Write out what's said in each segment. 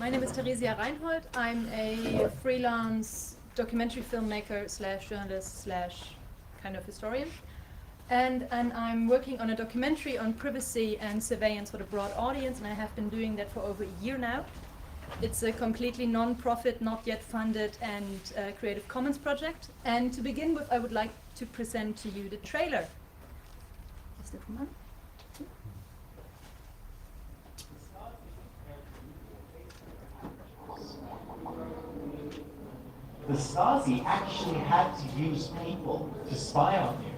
My name is Theresia Reinhold. I'm a freelance documentary filmmaker slash journalist slash kind of historian. And I'm working on a documentary on privacy and surveillance for the broad audience, and I have been doing that for over a year now. It's a completely non-profit, not yet funded, and Creative Commons project. And to begin with, I would like to present to you the trailer. Is that one? The Stasi actually had to use people to spy on you.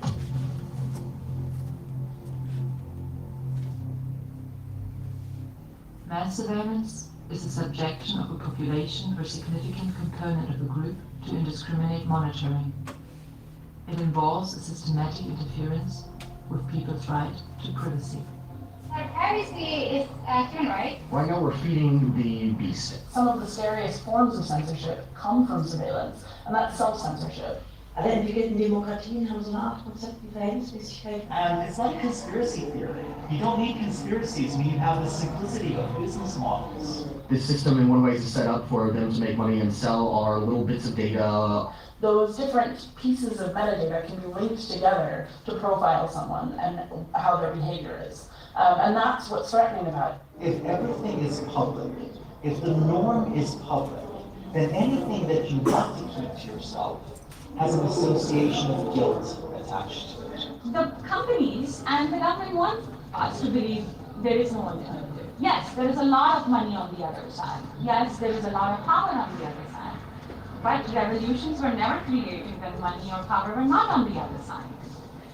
Mass surveillance is the subjection of a population or significant component of a group to indiscriminate monitoring. It involves a systematic interference with people's right to privacy. Privacy is human right. Right now we're feeding the beast. Some of the scariest forms of censorship come from surveillance, and that's self-censorship. Alle entwickelten Demokratien haben so eine Art Konzept wie Verhältnismäßigkeit. And it's like conspiracy theory. You don't need conspiracies when you have the simplicity of business models. This system in one way is set up for them to make money and sell our little bits of data. Those different pieces of metadata can be linked together to profile someone and how their behavior is. And that's what's threatening about it. If everything is public, if the norm is public, then anything that you want to keep to yourself has an association of guilt attached to it. The companies and the government want us to believe there is no alternative. Yes, there is a lot of money on the other side. Yes, there is a lot of power on the other side. But revolutions were never created when money or power were not on the other side.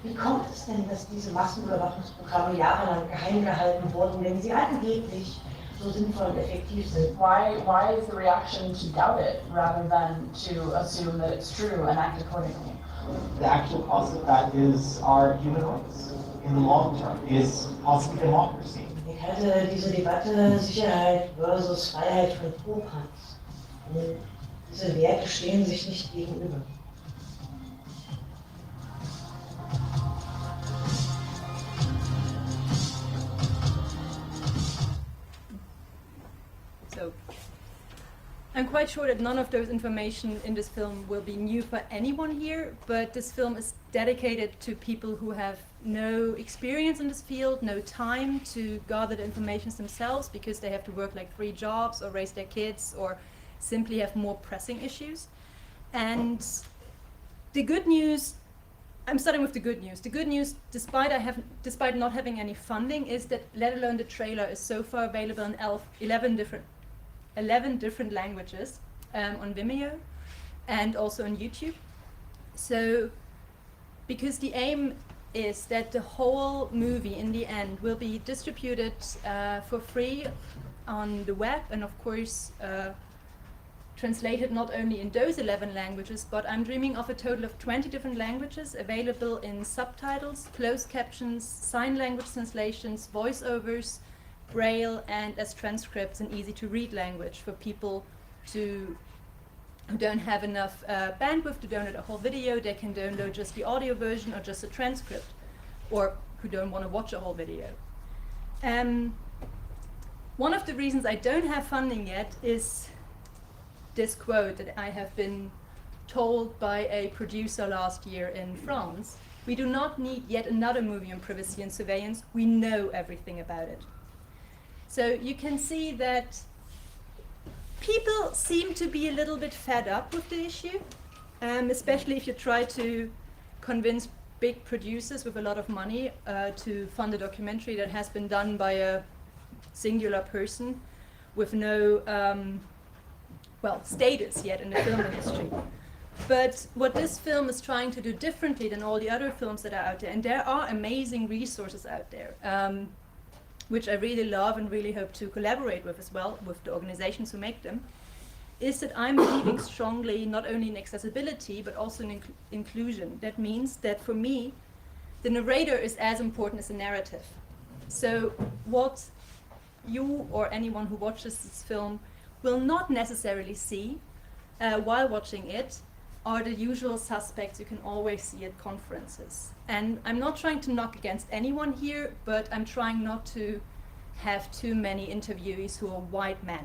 Wie kommt es denn, dass diese Massenüberwachungsprogramme jahrelang geheim gehalten wurden, wenn sie angeblich so sinnvoll und effektiv sind? Why is the reaction to doubt it rather than to assume that it's true and act accordingly? The actual cause of that is our human rights. In the long term, is possibly democracy. Ich halte diese Debatte Sicherheit versus Freiheit für Hochhans. Diese Werte stehen sich nicht gegenüber. So, I'm quite sure that none of those information in this film will be new for anyone here, but this film is dedicated to people who have no experience in this field, no time to gather the information themselves because they have to work like 3 jobs or raise their kids or simply have more pressing issues. And the good news, I'm starting with the good news. The good news, despite not having any funding, is that let alone the trailer is so far available in 11 different languages on Vimeo and also on YouTube. So, because the aim is that the whole movie in the end will be distributed for free on the web and of course translated not only in those 11 languages, but I'm dreaming of a total of 20 different languages available in subtitles, closed captions, sign language translations, voiceovers, Braille, and as transcripts in easy-to-read language for people who don't have enough bandwidth to download a whole video. They can download just the audio version or just a transcript, or who don't want to watch a whole video. One of the reasons I don't have funding yet is this quote that I have been told by a producer last year in France. We do not need yet another movie on privacy and surveillance. We know everything about it. So you can see that people seem to be a little bit fed up with the issue, especially if you try to convince big producers with a lot of money to fund a documentary that has been done by a singular person with no status yet in the film industry. But what this film is trying to do differently than all the other films that are out there, and there are amazing resources out there, which I really love and really hope to collaborate with as well, with the organizations who make them, is that I'm believing strongly not only in accessibility, but also in inclusion. That means that for me, the narrator is as important as the narrative. So what you or anyone who watches this film will not necessarily see while watching it are the usual suspects you can always see at conferences. And I'm not trying to knock against anyone here, but I'm trying not to have too many interviewees who are white men.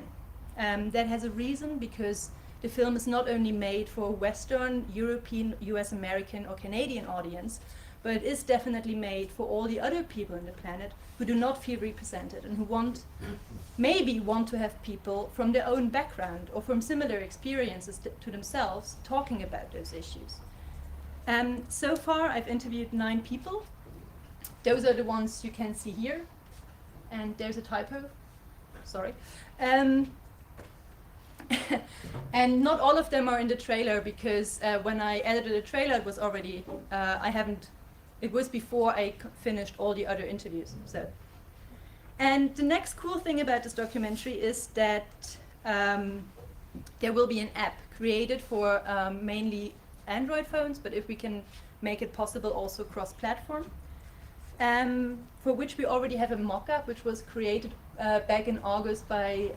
That has a reason, because the film is not only made for a Western, European, US American or Canadian audience, but it is definitely made for all the other people on the planet who do not feel represented and who maybe want to have people from their own background or from similar experiences to themselves talking about those issues. So far I've interviewed 9 people. Those are the ones you can see here. And there's a typo, sorry. And not all of them are in the trailer, because when I edited the trailer, it was already, it was before I finished all the other interviews. So, and the next cool thing about this documentary is that there will be an app created for mainly Android phones, but if we can make it possible also cross-platform, for which we already have a mock-up, which was created back in August by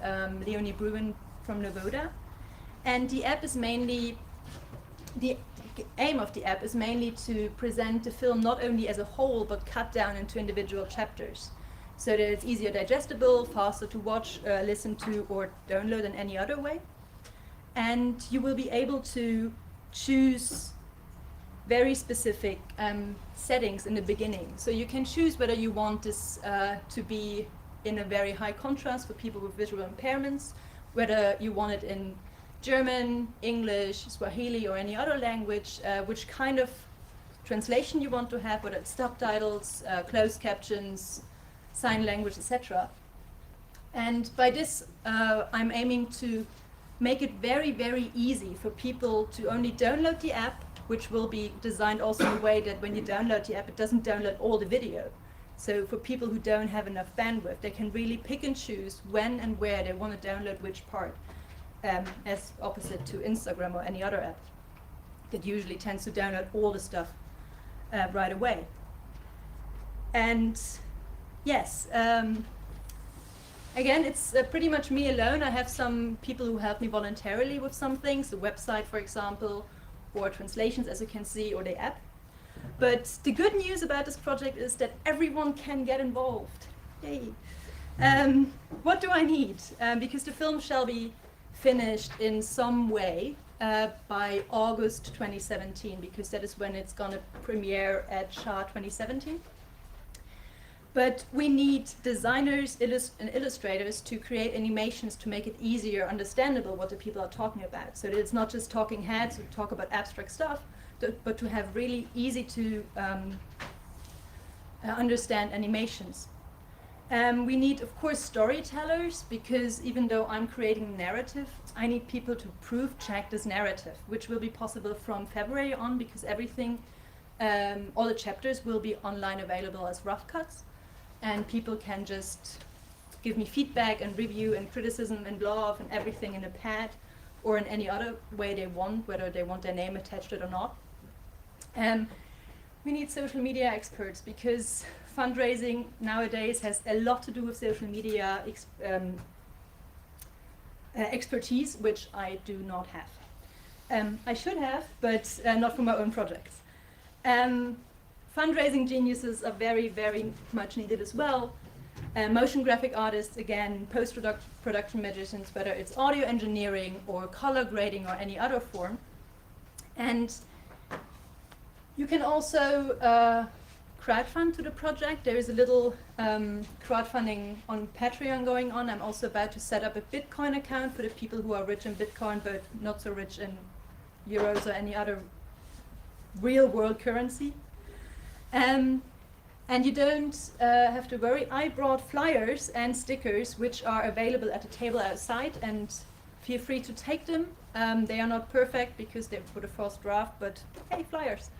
Leonie Bruin from Novoda. And the app is mainly, the aim of the app is mainly to present the film not only as a whole, but cut down into individual chapters, so that it's easier digestible, faster to watch, listen to, or download in any other way. And you will be able to choose very specific settings in the beginning. So you can choose whether you want this to be in a very high contrast for people with visual impairments, whether you want it in German, English, Swahili, or any other language, which kind of translation you want to have, whether it's subtitles, closed captions, sign language, etc. And by this, I'm aiming to make it very, very easy for people to only download the app, which will be designed also in a way that when you download the app, it doesn't download all the video. So for people who don't have enough bandwidth, they can really pick and choose when and where they want to download which part, as opposite to Instagram or any other app that usually tends to download all the stuff right away. And yes, again, it's pretty much me alone. I have some people who help me voluntarily with some things, the website, for example, or translations, as you can see, or the app. But the good news about this project is that everyone can get involved. Yay. What do I need? Because the film shall be finished in some way by August 2017, because that is when it's going to premiere at SHA 2017. But we need designers and illustrators to create animations to make it easier, understandable what the people are talking about. So that it's not just talking heads who talk about abstract stuff, but to have really easy to understand animations. We need, of course, storytellers, because even though I'm creating narrative, I need people to proof-check this narrative, which will be possible from February on, because everything, all the chapters will be online available as rough cuts. And people can just give me feedback and review and criticism and love and everything in a pad or in any other way they want, whether they want their name attached to it or not. We need social media experts, because fundraising nowadays has a lot to do with social media expertise, which I do not have. I should have, but not for my own projects. Fundraising geniuses are very, very much needed as well. Motion graphic artists, again, post-production magicians, whether it's audio engineering or color grading or any other form. And you can also crowdfund to the project. There is a little crowdfunding on Patreon going on. I'm also about to set up a Bitcoin account for the people who are rich in Bitcoin but not so rich in euros or any other real world currency. And you don't have to worry. I brought flyers and stickers which are available at the table outside, and feel free to take them. They are not perfect because they're for the first draft, but hey, flyers.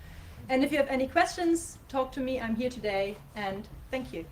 And if you have any questions, talk to me. I'm here today, and thank you.